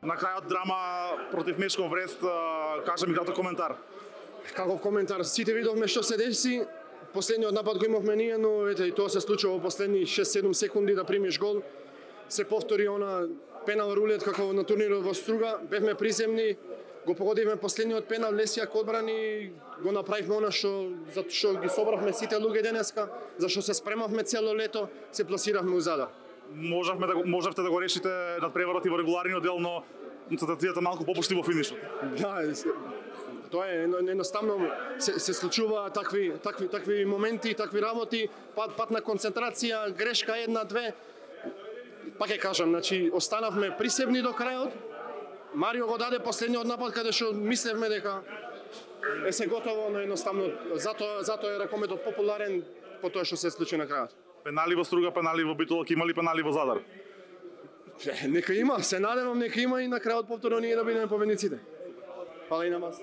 На крајот драма против Мешков Брест, кажа ми краток коментар. Каков коментар? Сите видовме што се деси. Последниот напад го имавме ние, но ете и тоа се случува во последни 6-7 секунди да примиш гол. Се повтори она пенал рулет како на турнирот во Струга. Бевме приземни, го погодивме последниот пенал, Лесијак одбрани, го направивме она затоа што ги собравме сите луѓе денеска, зашто се спремавме цело лето, се пласиравме у задар. Можевте да го решите надпреварот и во регуларниот дел, но ситуацијата малку попушти во финишот. Да, тоа е едноставно се случува такви моменти, такви работи, пат на концентрација, грешка една, две. Пак ќе кажам, значи останавме присебни до крајот. Марио го даде последниот напад каде што мислевме дека се готово, но едноставно затоа е ракометот популарен по тоа што се случи на крајот. Пенали во Струга, пенали во Битолок, има ли пенали во Задар? Нека има, се надевам нека има и на крајот повторно ние да бидеме победниците. Фала и на вас.